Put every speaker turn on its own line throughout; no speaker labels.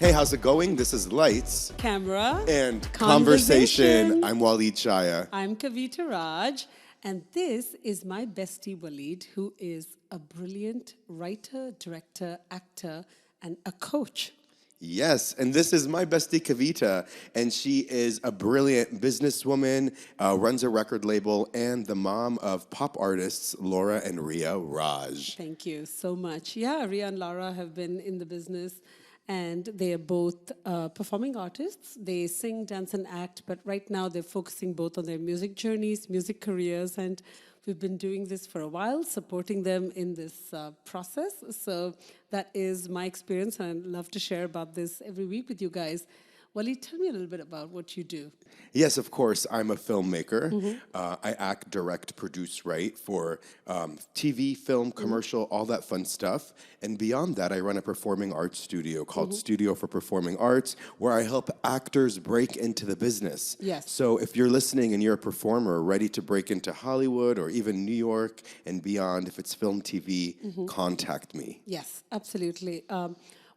Hey, how's it going? This is Lights
Camera
and Conversation. I'm Walid Shaya.
I'm Kavita Raj, and this is my bestie Walid, who is a brilliant writer, director, actor, and a coach.
Yes, and this is my bestie Kavita, and she is a brilliant businesswoman, runs a record label, and the mom of pop artists Laura and Rhea Raj.
Thank you so much. Yeah, Rhea and Laura have been in the business, and they are both performing artists. They sing, dance, and act, but right now they're focusing both on their music journeys, music careers, and we've been doing this for a while, supporting them in this process. So that is my experience, and I'd love to share about this every week with you guys. Wally, tell me a little bit about what you do.
Yes, of course. I'm a filmmaker. I act, direct, produce, write for TV, film, commercial, all that fun stuff. And beyond that, I run a performing arts studio called Studio for Performing Arts, where I help actors break into the business.
Yes.
So if you're listening and you're a performer ready to break into Hollywood or even New York and beyond, if it's film, TV, contact me.
Yes, absolutely.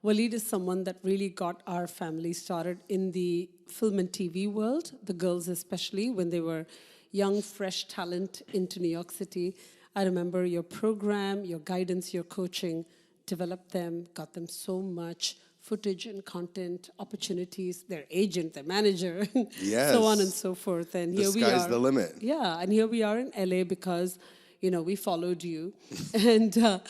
Walid is someone that really got our family started in the film and TV world, the girls especially, when they were young, fresh talent into New York City. I remember your program, your guidance, your coaching, developed them, got them so much footage and content, opportunities, their agent, their manager,
Yes.
so on and so forth. And
The
here we are.
sky's the limit.
Yeah, and here we are in LA because, we followed you. And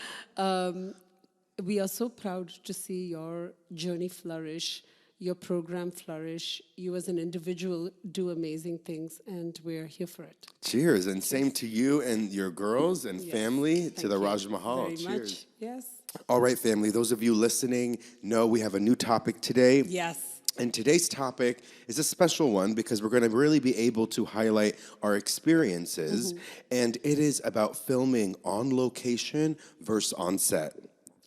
we are so proud to see your journey flourish, your program flourish, you as an individual do amazing things, and we're here for it.
Cheers, and same to you and your girls and family, to the Raj Mahal.
Very
Cheers.
much. Yes.
All right, family, those of you listening know we have a new topic today.
Yes.
And today's topic is a special one because we're going to really be able to highlight our experiences. And it is about filming on location versus on set.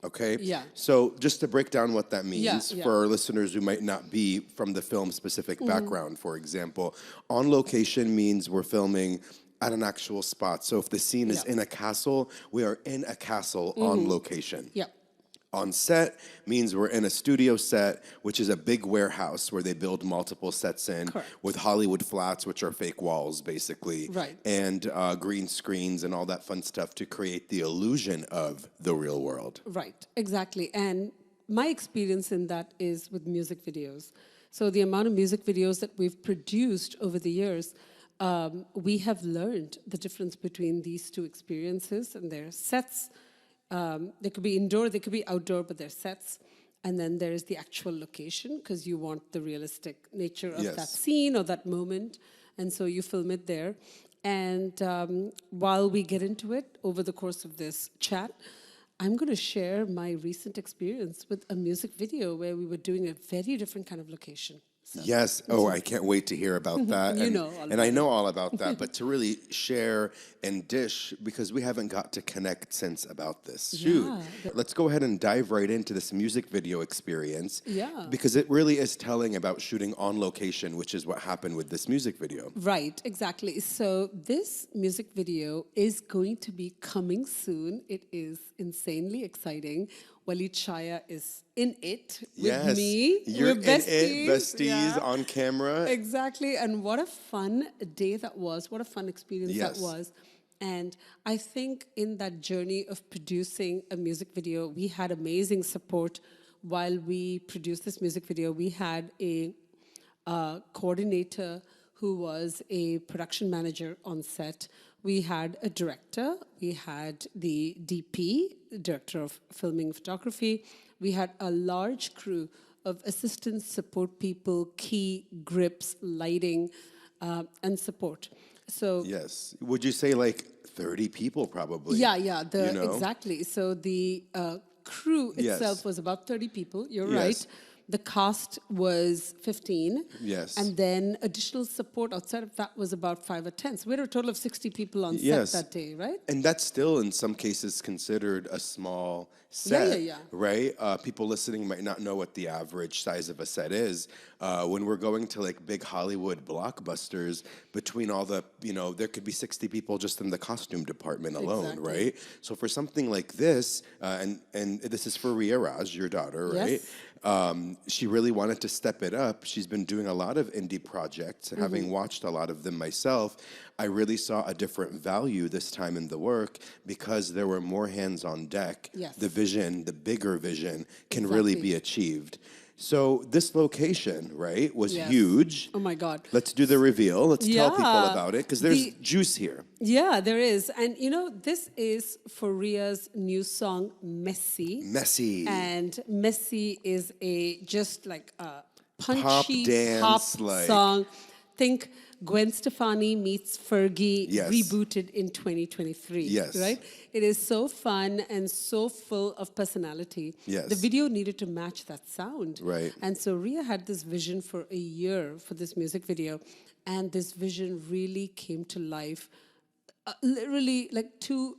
Okay?
Yeah.
So just to break down what that means
Yeah.
for our listeners who might not be from the film-specific background, for example, on location means we're filming at an actual spot. So if the scene is in a castle, we are in a castle on location.
Yeah.
On set means we're in a studio set, which is a big warehouse where they build multiple sets in with Hollywood flats, which are fake walls, basically,
Right.
and green screens and all that fun stuff to create the illusion of the real world.
Right, exactly. And my experience in that is with music videos. So the amount of music videos that we've produced over the years, we have learned the difference between these two experiences and their sets. They could be indoor, they could be outdoor, but they're sets. And then there is the actual location, because you want the realistic nature of that scene or that moment. And so you film it there. And while we get into it over the course of this chat, I'm going to share my recent experience with a music video where we were doing a very different kind of location. So.
Yes. Oh, I can't wait to hear about that. And I know all about that, but to really share and dish, because we haven't got to connect since about this shoot. Let's go ahead and dive right into this music video experience.
Yeah.
Because it really is telling about shooting on location, which is what happened with this music video.
Right, exactly. So this music video is going to be coming soon. It is insanely exciting. Walid Shaya is in it with me.
You're
We're
in it, besties, on camera.
Exactly. And what a fun day that was. What a fun experience that was. And I think in that journey of producing a music video, we had amazing support while we produced this music video. We had a coordinator who was a production manager on set. We had a director, we had the DP, director of filming photography. We had a large crew of assistants, support people, key, grips, lighting, and support. So
yes. Would you say like 30 people probably?
Yeah, exactly. So the crew itself was about 30 people, you're right. The cast was 15.
Yes.
And then additional support outside of that was about 5 or 10. So we had a total of 60 people on set that day, right?
And that's still in some cases considered a small set, right? People listening might not know what the average size of a set is. When we're going to like big Hollywood blockbusters, between all the, there could be 60 people just in the costume department alone, right? So for something like this, and this is for Rhea Raj, your daughter, right? she really wanted to step it up. She's been doing a lot of indie projects, and having watched a lot of them myself, I really saw a different value this time in the work because there were more hands on deck.
Yes.
The vision, the bigger vision, can really be achieved. So this location, right, was huge.
Oh my God.
Let's do the reveal. Let's tell people about it because there's juice here.
Yeah, there is. And you know, this is for Rhea's new song, Messy.
Messy.
And Messy is just like a punchy
Pop dance,
song. Think Gwen Stefani meets Fergie rebooted in 2023.
Yes.
Right? It is so fun and so full of personality.
Yes.
The video needed to match that sound.
Right.
And so Rhea had this vision for a year for this music video. And this vision really came to life literally like two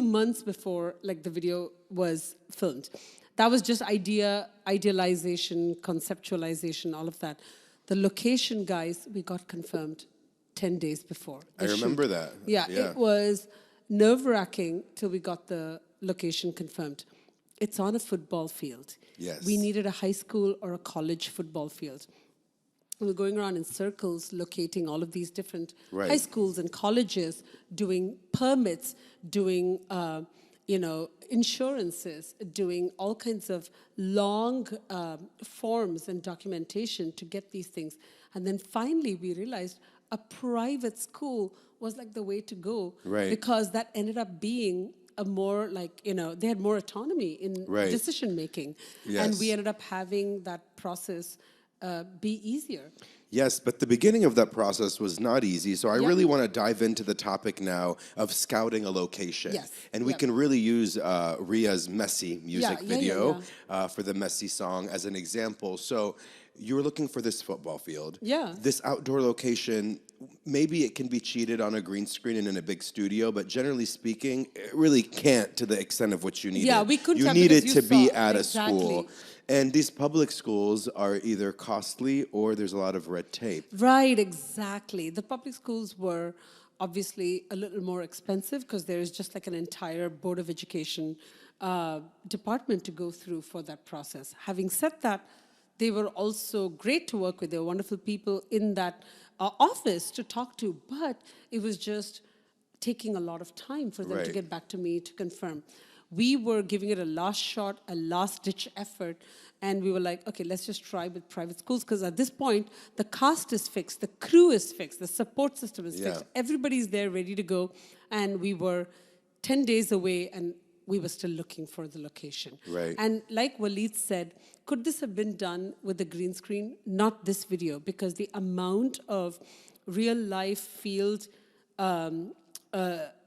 months before like the video was filmed. That was just idealization, conceptualization, all of that. The location, guys, we got confirmed 10 days before the
I remember that.
Yeah, it was nerve-wracking till we got the location confirmed. It's on a football field.
Yes.
We needed a high school or a college football field. We were going around in circles locating all of these different high schools and colleges, doing permits, doing insurances, doing all kinds of long forms and documentation to get these things. And then finally we realized a private school was like the way to go.
Right.
Because that ended up being a more like, they had more autonomy in decision making.
Yes.
And we ended up having that process be easier.
Yes, but the beginning of that process was not easy. So I really want to dive into the topic now of scouting a location.
Yes.
And we can really use Rhea's Messy music video for the Messy song as an example. So you were looking for this football field.
Yeah.
This outdoor location, maybe it can be cheated on a green screen and in a big studio, but generally speaking, it really can't to the extent of what you needed.
Yeah, we couldn't
You
have
needed
because
to
you
be
saw.
at a
Exactly.
school. And these public schools are either costly or there's a lot of red tape.
Right, exactly. The public schools were obviously a little more expensive because there is just like an entire Board of Education department to go through for that process. Having said that, they were also great to work with. They were wonderful people in that office to talk to, but it was just taking a lot of time for them to get back to me to confirm. We were giving it a last shot, a last-ditch effort, and we were like, okay, let's just try with private schools, because at this point, the cast is fixed, the crew is fixed, the support system is fixed, everybody's there ready to go, and we were 10 days away, and we were still looking for the location.
Right.
And like Walid said, could this have been done with a green screen? Not this video, because the amount of real-life field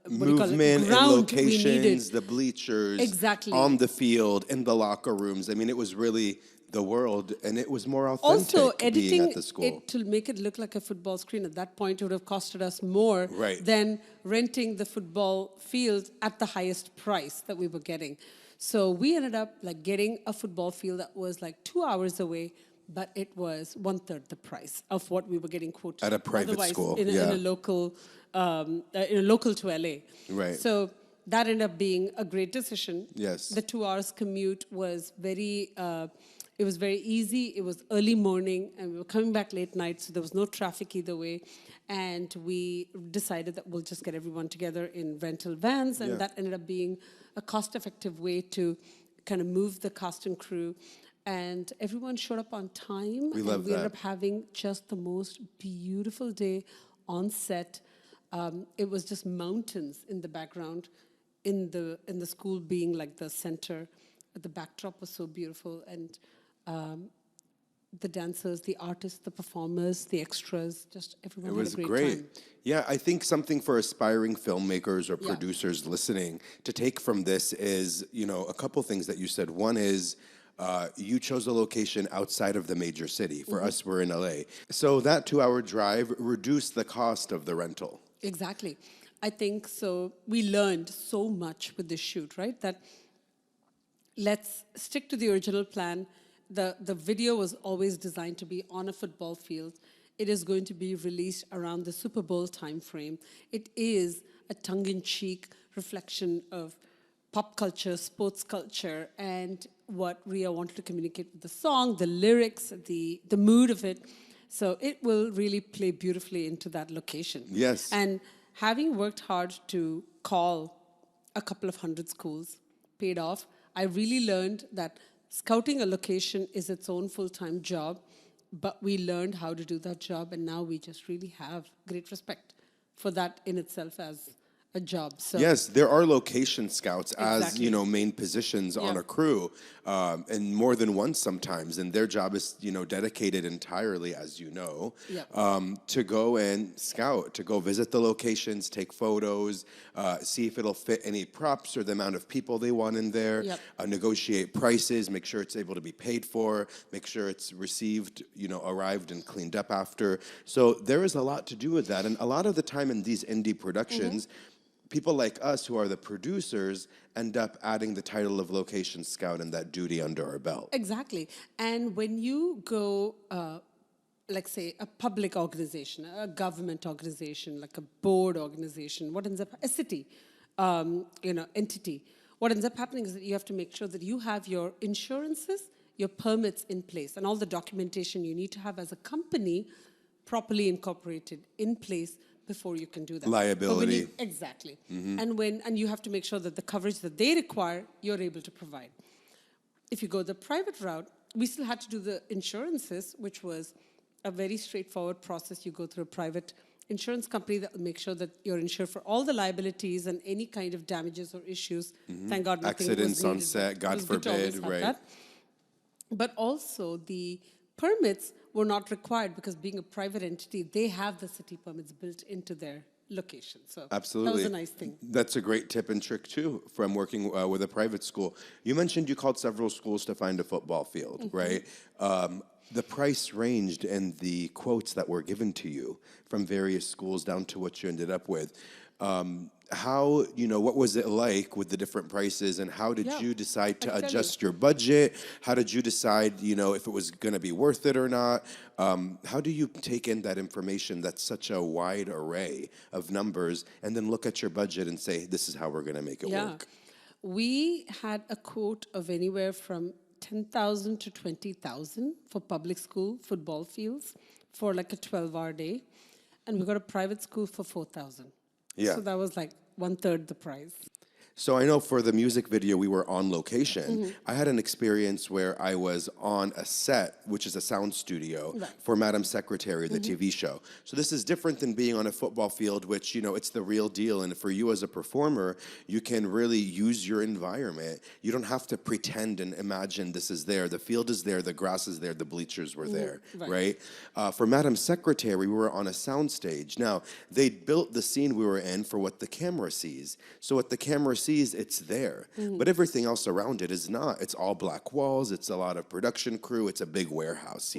movement and locations, the bleachers,
exactly,
on the field, in the locker rooms. I mean, it was really the world, and it was more authentic
also editing
being at the school.
it to make it look like a football screen. At that point, it would have costed us more than renting the football field at the highest price that we were getting. So we ended up like getting a football field that was like 2 hours away, but it was 1/3 the price of what we were getting quoted
at a private school
in a local to LA.
Right.
So that ended up being a great decision.
Yes.
The 2 hours commute was it was very easy. It was early morning, and we were coming back late night, so there was no traffic either way. And we decided that we'll just get everyone together in rental vans, and that ended up being a cost-effective way to kind of move the cast and crew. And everyone showed up on time.
We love
we
that.
ended up having just the most beautiful day on set. It was just mountains in the background, in the school being like the center. The backdrop was so beautiful, and the dancers, the artists, the performers, the extras, just everyone had a great time.
Yeah, I think something for aspiring filmmakers or producers listening to take from this is, a couple things that you said. One is, you chose a location outside of the major city. For us, we're in LA. So that 2-hour drive reduced the cost of the rental.
Exactly. I think so. We learned so much with this shoot, right? That let's stick to the original plan. The video was always designed to be on a football field. It is going to be released around the Super Bowl timeframe. It is a tongue-in-cheek reflection of pop culture, sports culture, and what Rhea wanted to communicate with the song, the lyrics, the mood of it. So it will really play beautifully into that location.
Yes.
And having worked hard to call a couple of hundred schools paid off. I really learned that scouting a location is its own full-time job, but we learned how to do that job, and now we just really have great respect for that in itself as a job. So
yes, there are location scouts as
exactly.
main positions on a crew, and more than one sometimes. And their job is dedicated entirely, as you know, to go and scout, to go visit the locations, take photos, see if it'll fit any props or the amount of people they want in there, negotiate prices, make sure it's able to be paid for, make sure it's received, arrived and cleaned up after. So there is a lot to do with that, and a lot of the time in these indie productions. People like us who are the producers end up adding the title of location scout and that duty under our belt.
Exactly. And when you go, like say, a public organization, a government organization, like a board organization, what ends up, a city, entity, what ends up happening is that you have to make sure that you have your insurances, your permits in place, and all the documentation you need to have as a company properly incorporated in place before you can do that.
Liability.
Exactly. And you have to make sure that the coverage that they require, you're able to provide. If you go the private route, we still had to do the insurances, which was a very straightforward process. You go through a private insurance company that will make sure that you're insured for all the liabilities and any kind of damages or issues. Thank God nothing
Accidents
was
on
needed,
set, God forbid, right.
that. But also the permits were not required because being a private entity, they have the city permits built into their location. So
absolutely,
that was a nice thing.
That's a great tip and trick too from working with a private school. You mentioned you called several schools to find a football field, right? The price ranged and the quotes that were given to you from various schools down to what you ended up with. How, what was it like with the different prices, and how did you decide to adjust your budget? How did you decide, if it was going to be worth it or not? How do you take in that information that's such a wide array of numbers and then look at your budget and say, this is how we're going to make it work?
We had a quote of anywhere from 10,000 to 20,000 for public school football fields for like a 12-hour day. And we got a private school for 4,000.
Yeah.
So that was like 1/3 the price.
So I know for the music video, we were on location. I had an experience where I was on a set, which is a sound studio, for Madam Secretary, the TV show. So this is different than being on a football field, which, it's the real deal. And for you as a performer, you can really use your environment. You don't have to pretend and imagine this is there. The field is there, the grass is there, the bleachers were there, right? For Madam Secretary, we were on a sound stage. Now, they built the scene we were in for what the camera sees. So what the camera sees, it's there, but everything else around it is not. It's all black walls, it's a lot of production crew, it's a big warehouse,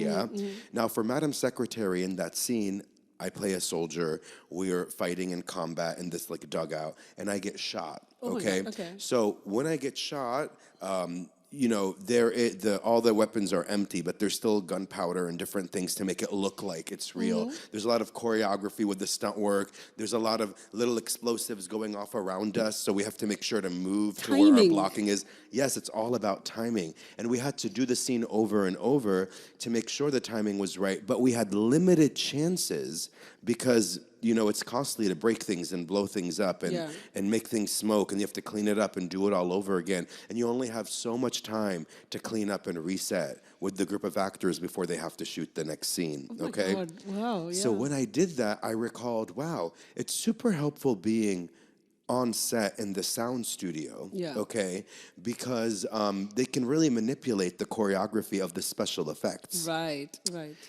Now for Madam Secretary in that scene, I play a soldier, we're fighting in combat in this like dugout, and I get shot, okay? So when I get shot, all the weapons are empty, but there's still gunpowder and different things to make it look like it's real. There's a lot of choreography with the stunt work. There's a lot of little explosives going off around us, so we have to make sure to move to where our blocking is. Yes, it's all about timing. And we had to do the scene over and over to make sure the timing was right, but we had limited chances because it's costly to break things and blow things up and make things smoke, and you have to clean it up and do it all over again. And you only have so much time to clean up and reset with the group of actors before they have to shoot the next scene, okay?
God. Wow,
So when I did that, I recalled, wow, it's super helpful being on set in the sound studio, okay, because they can really manipulate the choreography of the special effects.
Right.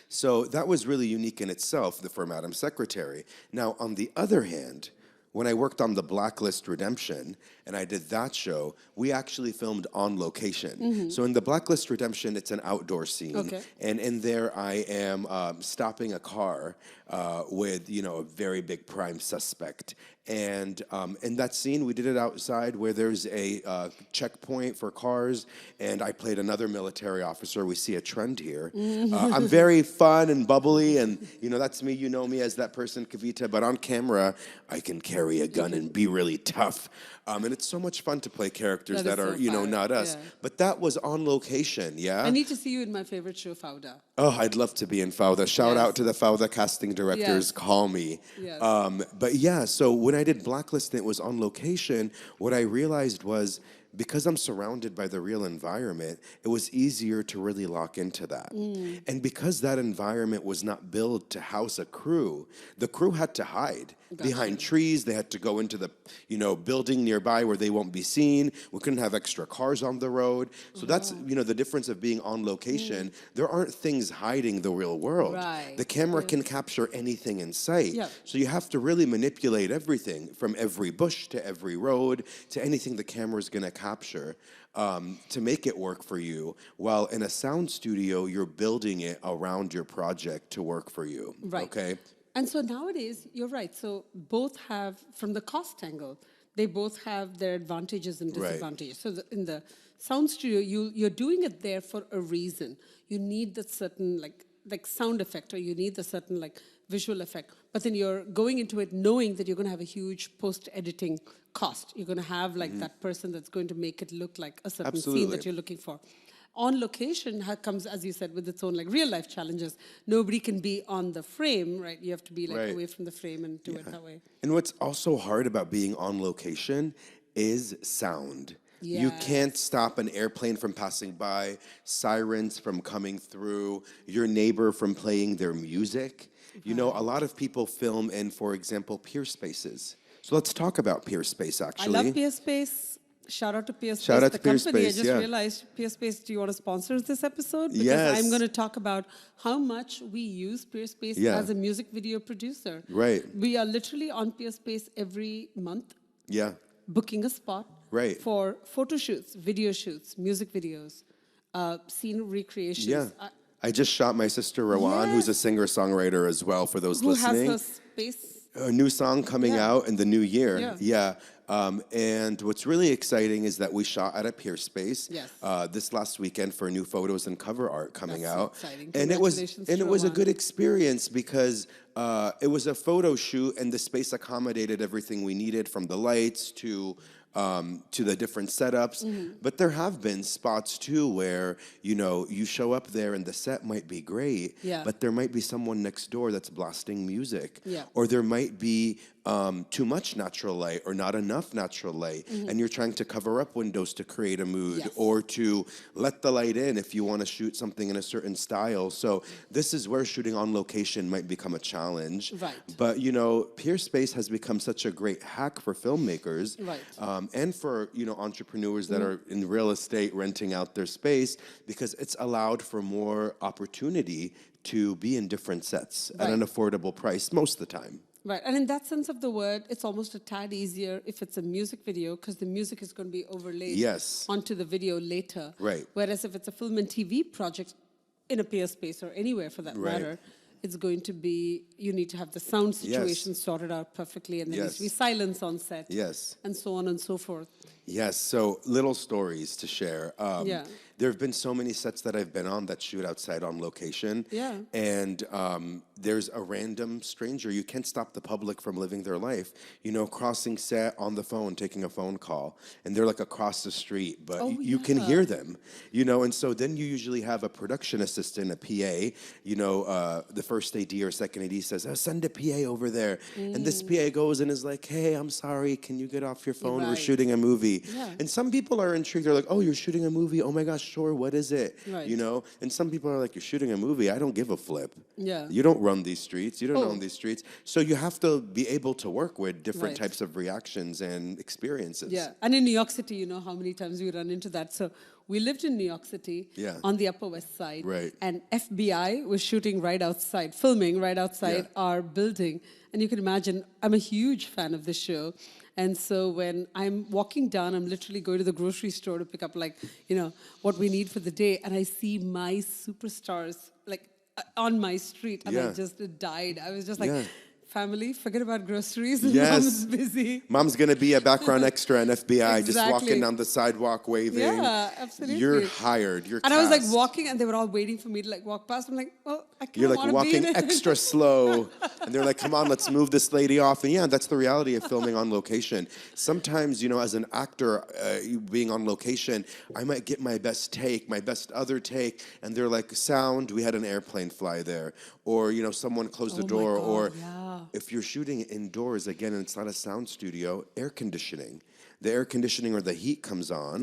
So that was really unique in itself for Madam Secretary. Now, on the other hand, when I worked on the Blacklist Redemption and I did that show, we actually filmed on location. So in the Blacklist Redemption, it's an outdoor scene. And in there, I am stopping a car with, a very big prime suspect. And in that scene, we did it outside where there's a checkpoint for cars, and I played another military officer. We see a trend here. I'm very fun and bubbly, and that's me. You know me as that person, Kavita. But on camera, I can carry a gun and be really tough. And it's so much fun to play characters
That
that
is
are,
so fun.
not us.
Yeah.
But that was on location, yeah?
I need to see you in my favorite show, Fauda.
Oh, I'd love to be in Fauda. Shout out to the Fauda casting directors.
Yes.
Call me.
Yes.
But yeah, so when I did Blacklist and it was on location, what I realized was because I'm surrounded by the real environment, it was easier to really lock into that. And because that environment was not built to house a crew, the crew had to hide behind trees. They had to go into the, building nearby where they won't be seen. We couldn't have extra cars on the road. So that's, the difference of being on location. There aren't things hiding the real world.
Right.
The camera can capture anything in sight.
Yep.
So you have to really manipulate everything from every bush to every road to anything the camera's gonna capture to make it work for you. While in a sound studio, you're building it around your project to work for you.
Right.
Okay.
And so nowadays, you're right. So both have, from the cost angle, they both have their advantages and disadvantages. So in the sound studio, you're doing it there for a reason. You need that certain like sound effect, or you need the certain like visual effect. But then you're going into it knowing that you're going to have a huge post-editing cost. You're going to have like that person that's going to make it look like a certain scene that you're looking for. On location comes, as you said, with its own like real life challenges. Nobody can be on the frame, right? You have to be like away from the frame and do it that way.
And what's also hard about being on location is sound. You can't stop an airplane from passing by, sirens from coming through, your neighbor from playing their music. You know, a lot of people film in, for example, peer spaces. So let's talk about peer space, actually.
I love peer space. Shout out to Peer Space,
Shout out to Peer
company.
Space,
I just realized, Peer Space, do you want to sponsor this episode? Because
Yes.
I'm going to talk about how much we use Peer Space as a music video producer.
Right.
We are literally on Peer Space every month, booking a spot for photo shoots, video shoots, music videos, scene recreations.
Yeah. I just shot my sister Rowan, who's a singer-songwriter as well, for those listening.
Who has her space.
A new song coming out in the new year. And what's really exciting is that we shot at a peer space this last weekend for new photos and cover art coming out.
So exciting.
And it was a good experience because it was a photo shoot and the space accommodated everything we needed, from the lights to the different setups. But there have been spots too where, you show up there and the set might be great, but there might be someone next door that's blasting music. Or there might be too much natural light or not enough natural light, and you're trying to cover up windows to create a mood or to let the light in if you want to shoot something in a certain style. So this is where shooting on location might become a challenge. But, peer space has become such a great hack for filmmakers and for, entrepreneurs that are in real estate renting out their space, because it's allowed for more opportunity to be in different sets at an affordable price most of the time.
Right, and in that sense of the word, it's almost a tad easier if it's a music video, because the music is going to be overlaid onto the video later. Whereas if it's a film and TV project in a peer space or anywhere for that matter, it's going to be, you need to have the sound situation sorted out perfectly, and there needs to be silence on set, and so on and so forth.
Yes, so little stories to share. There have been so many sets that I've been on that shoot outside on location. And there's a random stranger. You can't stop the public from living their life. Crossing set on the phone, taking a phone call. And they're like across the street, but you can hear them. And so then you usually have a production assistant, a PA. The first AD or second AD says, send a PA over there. And this PA goes and is like, hey, I'm sorry, can you get off your phone? We're shooting a movie. And some people are intrigued. They're like, oh, you're shooting a movie? Oh my gosh, sure, what is it? And some people are like, you're shooting a movie? I don't give a flip. You don't run these streets. You don't own these streets. So you have to be able to work with different types of reactions and experiences.
And in New York City, you know how many times we run into that. So we lived in New York City on the Upper West Side. And FBI was shooting right outside, filming right outside our building. And you can imagine, I'm a huge fan of this show. And so when I'm walking down, I'm literally going to the grocery store to pick up what we need for the day. And I see my superstars on my street. And I just died. I was just like, family, forget about groceries.
Yes.
Mom's busy.
Mom's going to be a background extra in FBI, just
Exactly.
walking down the sidewalk waving.
Yeah, absolutely.
You're hired. You're
And
cast.
I was like walking, and they were all waiting for me to like walk past. I'm like, well, I
You're
kind of
like
want to be in
walking
it.
extra slow. And they're like, come on, let's move this lady off. And yeah, that's the reality of filming on location. Sometimes, you know, as an actor being on location, I might get my best take, my best other take. And they're like, sound, we had an airplane fly there. Or, you know, someone closed the door. Or if you're shooting indoors, again, and it's not a sound studio, air conditioning. The air conditioning or the heat comes on,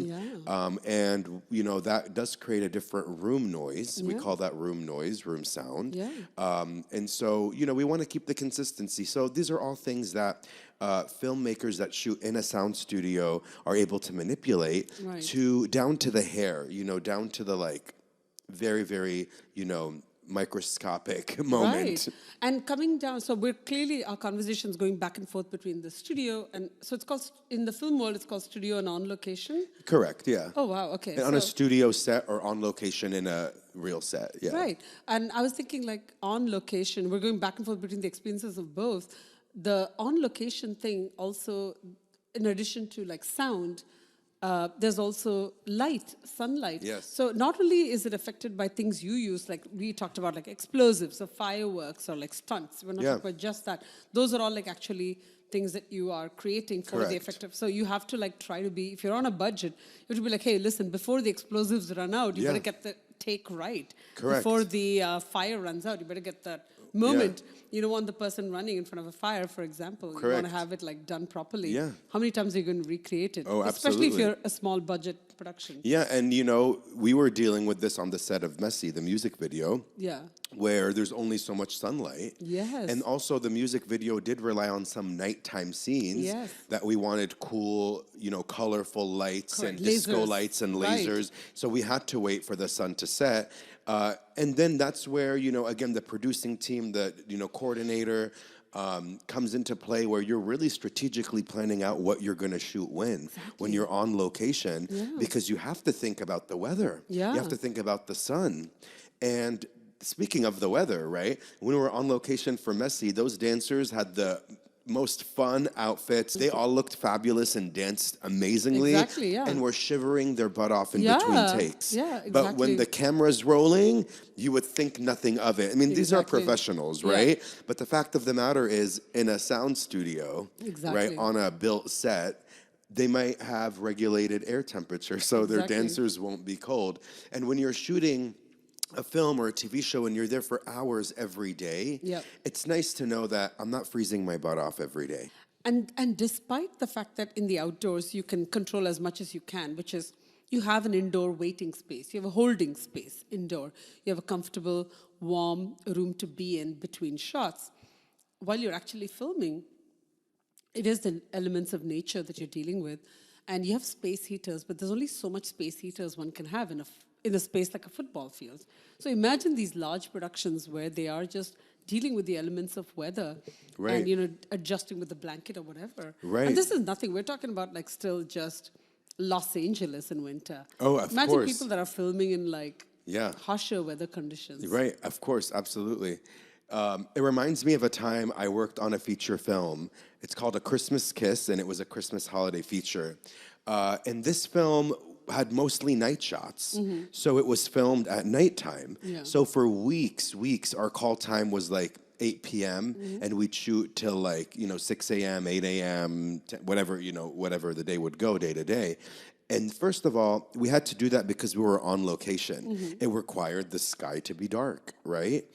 and you know that does create a different room noise. We call that room noise, room sound. And so you know we want to keep the consistency. So these are all things that filmmakers that shoot in a sound studio are able to manipulate to down to the hair. You know, down to the like very, very microscopic moment.
Right. And coming down, so we're clearly, our conversation's going back and forth between the studio, and so it's called, in the film world, it's called studio and on location?
Correct, yeah.
Oh, wow, okay.
And on a studio set or on location in a real set, yeah.
Right. And I was thinking like on location, we're going back and forth between the experiences of both. The on location thing also, in addition to like sound, there's also light, sunlight.
Yes.
So not only is it affected by things you use, like we talked about like explosives or fireworks or like stunts. We're not talking about just that. Those are all like actually things that you are creating for the effective. So you have to like try to be, if you're on a budget, you have to be like, hey, listen, before the explosives run out, you better get the take right.
Correct.
Before the fire runs out, you better get that moment. You don't want the person running in front of a fire, for example.
Correct.
You want to have it like done properly.
Yeah.
How many times are you going to recreate it?
Oh,
Especially
absolutely.
if you're a small budget production.
Yeah, and you know, we were dealing with this on the set of Messi, the music video.
Yeah.
Where there's only so much sunlight.
Yes.
And also the music video did rely on some nighttime scenes that we wanted cool, you know, colorful lights and disco lights and lasers. So we had to wait for the sun to set. And then that's where, you know, again, the producing team, the, you know, coordinator comes into play where you're really strategically planning out what you're going to shoot when you're on location, because you have to think about the weather. You have to think about the sun. And speaking of the weather, right? When we were on location for Messi, those dancers had the most fun outfits. They all looked fabulous and danced amazingly.
Exactly, yeah.
And were shivering their butt off in between takes.
Yeah, exactly.
But when the camera's rolling, you would think nothing of it. I mean, these are professionals, right? But the fact of the matter is, in a sound studio, right, on a built set, they might have regulated air temperature, so their dancers won't be cold. And when you're shooting a film or a TV show and you're there for hours every day, it's nice to know that I'm not freezing my butt off every day.
And despite the fact that in the outdoors you can control as much as you can, which is you have an indoor waiting space, you have a holding space indoor, you have a comfortable, warm room to be in between shots. While you're actually filming, it is the elements of nature that you're dealing with, and you have space heaters, but there's only so much space heaters one can have in a space like a football field. So imagine these large productions where they are just dealing with the elements of weather and, you know, adjusting with the blanket or whatever. And this is nothing. We're talking about like still just Los Angeles in winter.
Oh, of course.
Imagine people that are filming in like harsher weather conditions.
Right, of course, absolutely. It reminds me of a time I worked on a feature film. It's called A Christmas Kiss, and it was a Christmas holiday feature. And this film had mostly night shots. So it was filmed at nighttime. So for weeks, our call time was like 8 p.m. And we'd shoot till like, 6 a.m., 8 a.m., whatever the day would go day to day. And first of all, we had to do that because we were on location. It required the sky to be dark, right?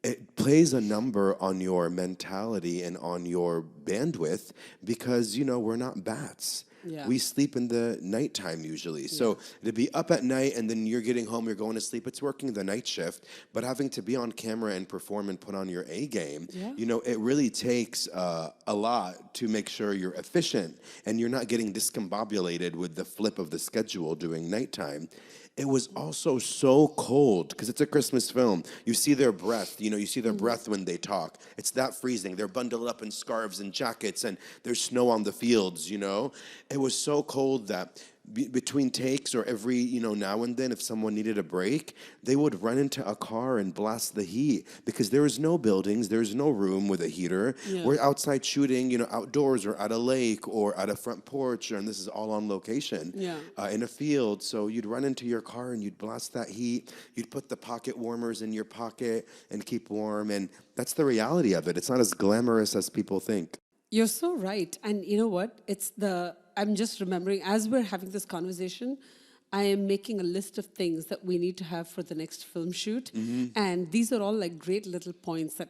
It plays a number on your mentality and on your bandwidth because, we're not bats. We sleep in the nighttime usually. So to be up at night and then you're getting home, you're going to sleep, it's working the night shift. But having to be on camera and perform and put on your A game, it really takes a lot to make sure you're efficient and you're not getting discombobulated with the flip of the schedule during nighttime. It was also so cold because it's a Christmas film. You see their breath, you see their breath when they talk. It's that freezing. They're bundled up in scarves and jackets and there's snow on the fields, It was so cold that between takes or every, now and then, if someone needed a break, they would run into a car and blast the heat because there was no buildings, there's no room with a heater.
Yeah.
We're outside shooting, outdoors or at a lake or at a front porch, and this is all on location in a field. So you'd run into your car and you'd blast that heat. You'd put the pocket warmers in your pocket and keep warm. And that's the reality of it. It's not as glamorous as people think.
You're so right. And you know what? I'm just remembering, as we're having this conversation, I am making a list of things that we need to have for the next film shoot. And these are all like great little points that,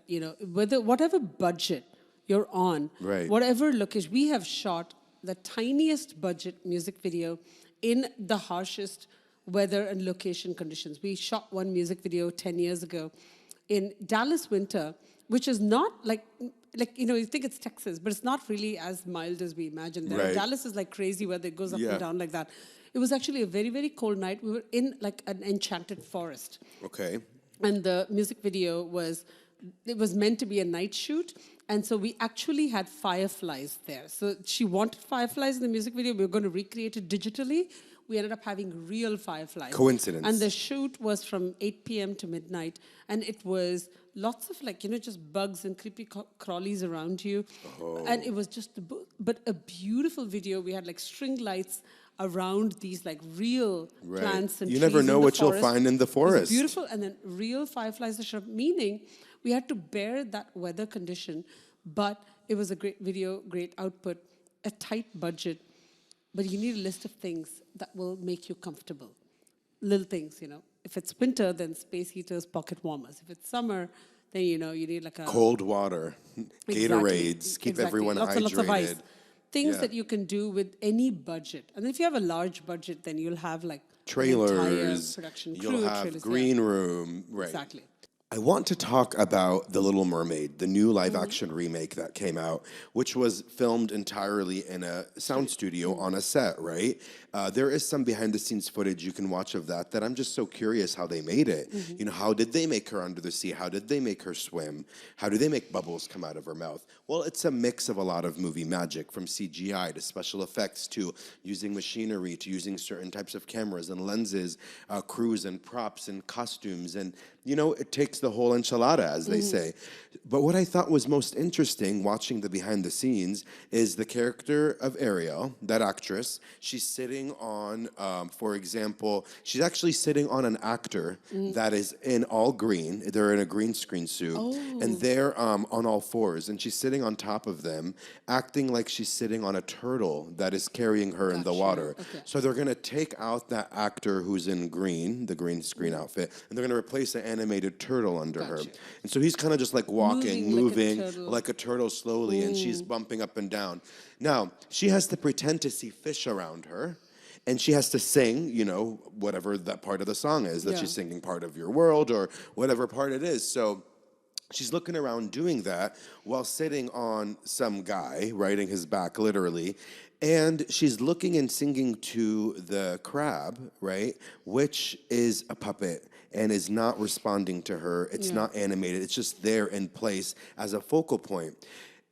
whatever budget you're on, whatever location, we have shot the tiniest budget music video in the harshest weather and location conditions. We shot one music video 10 years ago in Dallas winter, which is not like you think it's Texas, but it's not really as mild as we imagine there.
Right.
Dallas is like crazy weather, it goes up and down like that. It was actually a very, very cold night. We were in like an enchanted forest.
Okay.
And the music video was meant to be a night shoot. And so we actually had fireflies there. So she wanted fireflies in the music video. We were going to recreate it digitally. We ended up having real fireflies.
Coincidence.
And the shoot was from 8 p.m. to midnight. And it was lots of just bugs and creepy crawlies around you. Oh. And it was just, but a beautiful video. We had like string lights around these like real plants and trees.
You never know what
forest.
You'll find in the forest.
It was beautiful. And then real fireflies that showed up, meaning we had to bear that weather condition, but it was a great video, great output, a tight budget. But you need a list of things that will make you comfortable. Little things, If it's winter, then space heaters, pocket warmers. If it's summer, then, you need like a...
Cold water, Gatorades, keep everyone hydrated.
Lots of ice. Things that you can do with any budget. And if you have a large budget, then you'll have like...
trailers,
production crew,
you'll have green room. Right.
Exactly.
I want to talk about The Little Mermaid, the new live-action remake that came out, which was filmed entirely in a sound studio on a set, right? There is some behind-the-scenes footage you can watch of that I'm just so curious how they made it. How did they make her under the sea? How did they make her swim? How do they make bubbles come out of her mouth? Well, it's a mix of a lot of movie magic, from CGI to special effects to using machinery to using certain types of cameras and lenses, crews and props and costumes. And, it takes the whole enchilada, as they say. But what I thought was most interesting watching the behind the scenes is the character of Ariel, that actress. She's sitting on, for example, she's actually sitting on an actor that is in all green. They're in a green screen suit. And they're on all fours. And she's sitting on top of them, acting like she's sitting on a turtle that is carrying her in the water. Okay. So they're going to take out that actor who's in green, the green screen outfit, and they're going to replace an animated turtle under her. And so he's kind of just like walking, moving like a turtle slowly, and she's bumping up and down. Now, she has to pretend to see fish around her, and she has to sing, whatever that part of the song is, that she's singing part of your world or whatever part it is. So she's looking around doing that while sitting on some guy, riding his back literally, and she's looking and singing to the crab, right, which is a puppet and is not responding to her. It's not animated. It's just there in place as a focal point.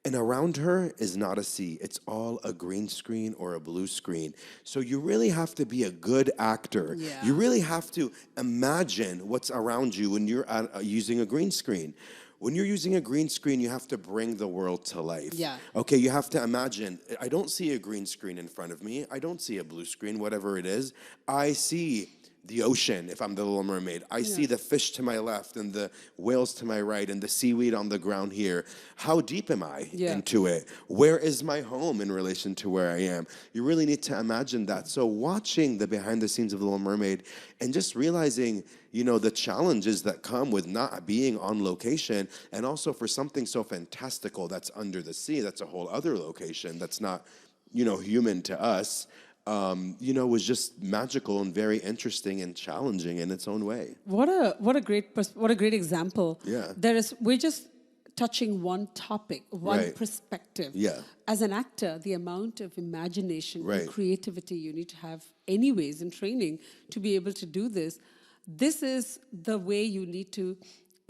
And around her is not a sea. It's all a green screen or a blue screen. So you really have to be a good actor. Yeah. You really have to imagine what's around you when you're using a green screen. When you're using a green screen, you have to bring the world to life. Yeah. Okay, you have to imagine, I don't see a green screen in front of me. I don't see a blue screen, whatever it is. I see the ocean, if I'm the Little Mermaid. I see the fish to my left and the whales to my right and the seaweed on the ground here. How deep am I into it? Where is my home in relation to where I am? You really need to imagine that. So watching the behind the scenes of The Little Mermaid and just realizing, the challenges that come with not being on location, and also for something so fantastical that's under the sea, that's a whole other location that's not, human to us. Was just magical and very interesting and challenging in its own way.
What a great example.
Yeah.
We're just touching one topic, one perspective.
Yeah.
As an actor, the amount of imagination and creativity you need to have anyways in training to be able to do this. This is the way you need to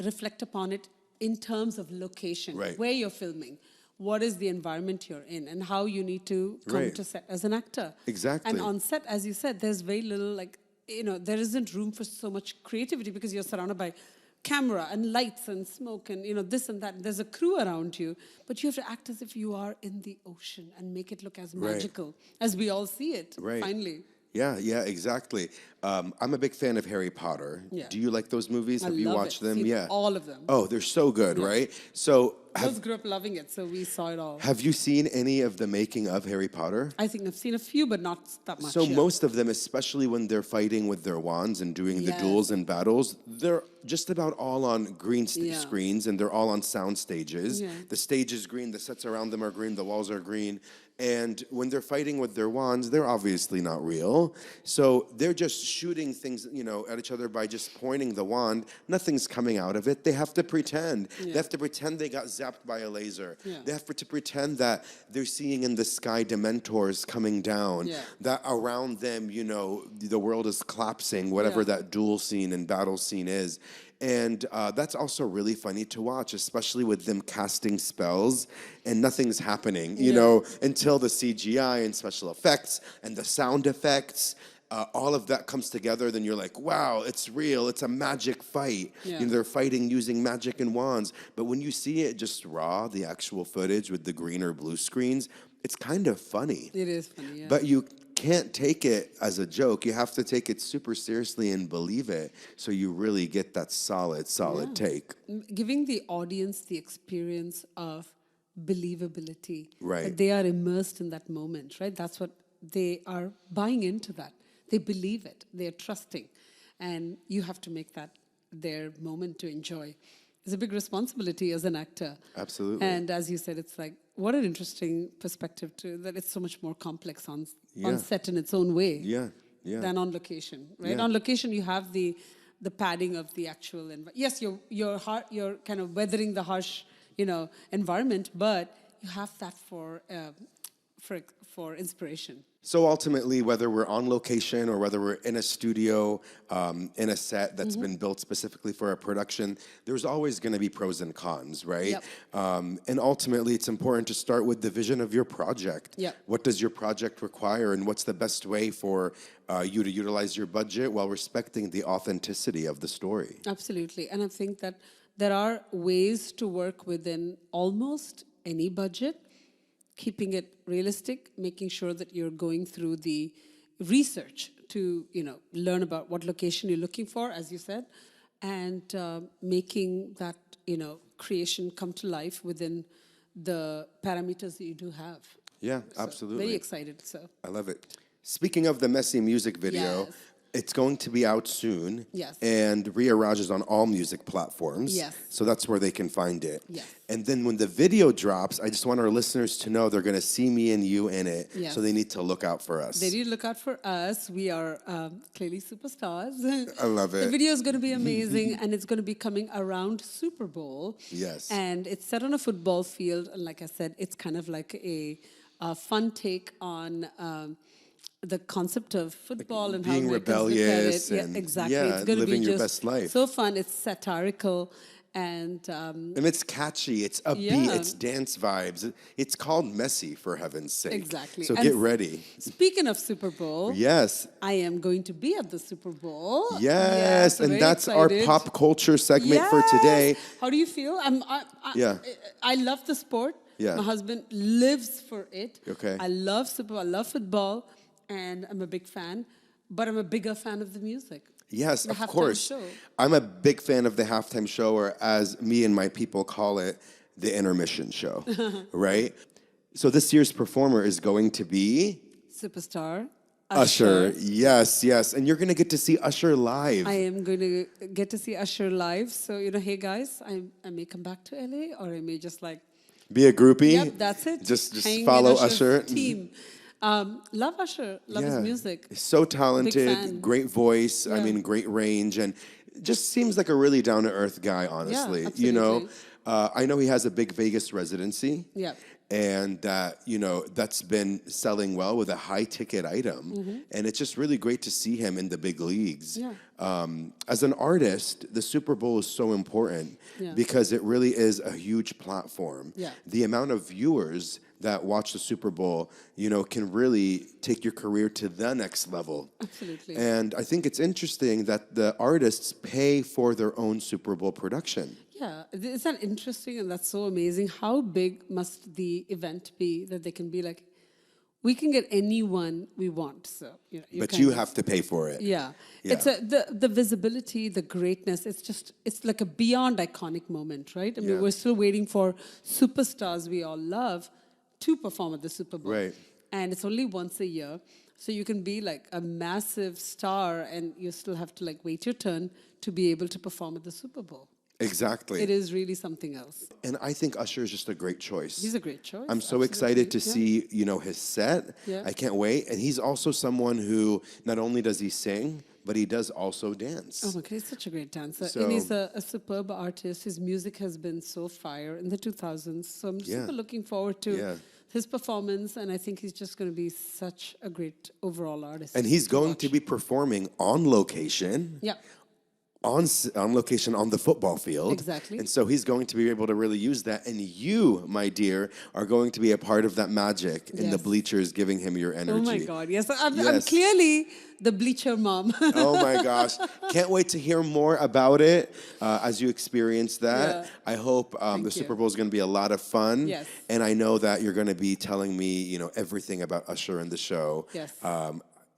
reflect upon it in terms of location, where you're filming. what is the environment you're in and how you need to come to set as an actor.
Exactly.
And on set, as you said, there's very little, like, there isn't room for so much creativity because you're surrounded by camera and lights and smoke and, this and that. There's a crew around you, but you have to act as if you are in the ocean and make it look as magical as we all see it, finally.
Yeah, exactly. I'm a big fan of Harry Potter.
Yeah.
Do you like those movies? Have you watched them?
Seen all of them.
Oh, they're so good, right? So
both grew up loving it, so we saw it all.
Have you seen any of the making of Harry Potter?
I think I've seen a few, but not that much.
So most of them, especially when they're fighting with their wands and doing the duels and battles, they're just about all on green screens, and they're all on sound stages. Yeah. The stage is green, the sets around them are green, the walls are green. And when they're fighting with their wands, they're obviously not real. So they're just shooting things, at each other by just pointing the wand. Nothing's coming out of it. They have to pretend. Yeah. They have to pretend they got zapped by a laser. Yeah. They have to pretend that they're seeing in the sky Dementors coming down. Yeah. That around them, the world is collapsing, whatever that duel scene and battle scene is. And that's also really funny to watch, especially with them casting spells and nothing's happening, until the CGI and special effects and the sound effects. All of that comes together, then you're like, wow, it's real. It's a magic fight. Yeah. They're fighting using magic and wands. But when you see it just raw, the actual footage with the green or blue screens, it's kind of funny.
It is funny, yeah.
But you can't take it as a joke. You have to take it super seriously and believe it, so you really get that solid take.
Giving the audience the experience of believability.
Right.
That they are immersed in that moment, right? That's what they are buying into that. They believe it. They are trusting. And you have to make that their moment to enjoy. It's a big responsibility as an actor.
Absolutely.
And as you said, it's like, what an interesting perspective too, that it's so much more complex on set in its own way than on location, right? Yeah. On location, you have the padding of the actual yes, you're kind of weathering the harsh, environment, but you have that for inspiration.
So ultimately, whether we're on location or whether we're in a studio, in a set that's been built specifically for a production, there's always going to be pros and cons, right?
Yep.
And ultimately, it's important to start with the vision of your project.
Yep.
What does your project require, and what's the best way for you to utilize your budget while respecting the authenticity of the story?
Absolutely. And I think that there are ways to work within almost any budget, keeping it realistic, making sure that you're going through the research to, learn about what location you're looking for, as you said, and making that, creation come to life within the parameters that you do have.
Yeah,
so
absolutely.
Very excited, so.
I love it. Speaking of the messy music video, it's going to be out soon.
Yes.
And Rhea Raj is on all music platforms.
Yes.
So that's where they can find it.
Yes.
And then when the video drops, I just want our listeners to know they're going to see me and you in it. Yes. So they need to look out for us.
They need to look out for us. We are clearly superstars.
I love it.
The video is going to be amazing, and it's going to be coming around Super Bowl.
Yes.
And it's set on a football field. And like I said, it's kind of like a fun take on the concept of football and
being
how
rebellious
look at it. Exactly.
It's
going to
living
be
your
just
best life.
so fun. It's satirical and
it's catchy. It's upbeat. It's dance vibes. It's called messy, for heaven's sake.
Exactly.
So
and
get ready.
Speaking of Super Bowl,
yes,
I am going to be at the Super Bowl.
Yes, and that's
excited.
Our pop culture segment for today.
How do you feel? I love the sport.
Yeah.
My husband lives for it.
Okay.
I love Super Bowl. I love football, and I'm a big fan. But I'm a bigger fan of the music.
Yes,
the
of
halftime
course.
show.
I'm a big fan of the halftime show, or as me and my people call it, the intermission show, right? So this year's performer is going to be...
Superstar.
Usher. Yes. And you're going to get to see Usher live.
I am going to get to see Usher live. So, hey guys, I may come back to LA, or I may just
be a groupie?
Yep, that's it.
Just follow Usher.
Team. Love Usher. Love his music.
So talented, great voice. I mean, great range, and just seems like a really down-to-earth guy, honestly.
Yeah, absolutely.
I know he has a big Vegas residency.
Yeah.
and that, that's been selling well with a high ticket item. And it's just really great to see him in the big leagues.
Yeah.
As an artist, the Super Bowl is so important because it really is a huge platform.
Yeah.
The amount of viewers that watch the Super Bowl, can really take your career to the next level.
Absolutely.
And I think it's interesting that the artists pay for their own Super Bowl production.
Yeah, is that interesting? And that's so amazing. How big must the event be that they can be like, we can get anyone we want. So,
but you have to pay for it.
Yeah. It's the visibility, the greatness. It's like a beyond iconic moment, right? I mean, we're still waiting for superstars we all love to perform at the Super Bowl.
Right.
And it's only once a year. So you can be like a massive star and you still have to like wait your turn to be able to perform at the Super Bowl.
Exactly.
It is really something else.
And I think Usher is just a great choice.
He's a great choice.
I'm so excited to see, his set.
Yeah.
I can't wait. And he's also someone who not only does he sing, but he does also dance.
Oh my God, he's such a great dancer.
So,
and he's a superb artist. His music has been so fire in the 2000s. So I'm super looking forward to his performance. And I think he's just going to be such a great overall artist.
And he's going to be performing on location.
Yeah.
On location on the football field.
Exactly.
And so he's going to be able to really use that. And you, my dear, are going to be a part of that magic in the bleachers, giving him your energy.
Oh my God, yes. I'm clearly the bleacher mom.
Oh my gosh. Can't wait to hear more about it as you experience that.
Yeah.
I hope the Super Bowl is going to be a lot of fun.
Yes.
And I know that you're going to be telling me, everything about Usher in the show.
Yes.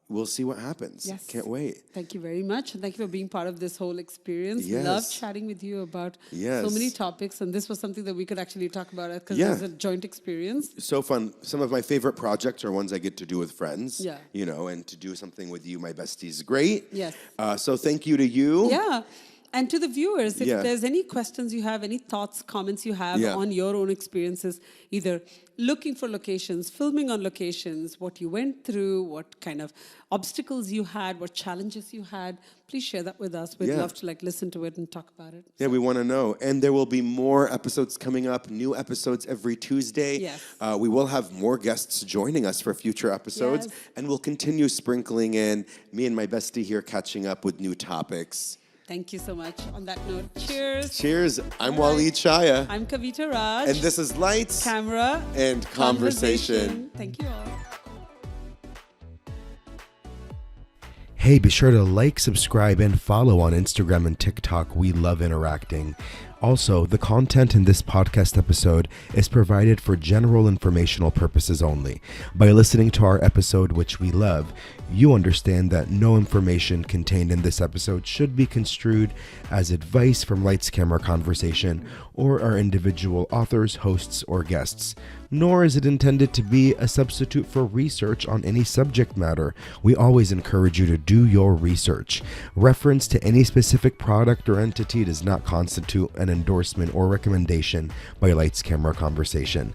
We'll see what happens.
Yes.
Can't wait.
Thank you very much. And thank you for being part of this whole experience.
Yes.
Love chatting with you about so many topics. And this was something that we could actually talk about because it was a joint experience.
So fun. Some of my favorite projects are ones I get to do with friends.
Yeah.
And to do something with you, my besties, great.
Yes.
So thank you to you.
Yeah. And to the viewers, if there's any questions you have, any thoughts, comments you have on your own experiences, either looking for locations, filming on locations, what you went through, what kind of obstacles you had, what challenges you had, please share that with us. We'd love to listen to it and talk about it.
Yeah, we want to know. And there will be more episodes coming up, new episodes every Tuesday.
Yes.
We will have more guests joining us for future episodes.
Yes.
And we'll continue sprinkling in me and my bestie here catching up with new topics.
Thank you so much. On that note, cheers.
Cheers. I'm Walid Shaya.
I'm Kavita Raj.
And this is Lights,
Camera,
and Conversation.
Thank you all.
Hey, be sure to like, subscribe, and follow on Instagram and TikTok. We love interacting. Also, the content in this podcast episode is provided for general informational purposes only. By listening to our episode, which we love, you understand that no information contained in this episode should be construed as advice from Lights, Camera, Conversation or our individual authors, hosts, or guests. Nor is it intended to be a substitute for research on any subject matter. We always encourage you to do your research. Reference to any specific product or entity does not constitute an endorsement or recommendation by Lights, Camera, Conversation.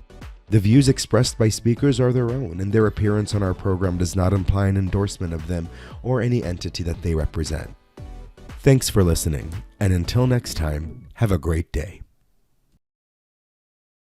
The views expressed by speakers are their own, and their appearance on our program does not imply an endorsement of them or any entity that they represent. Thanks for listening, and until next time, have a great day.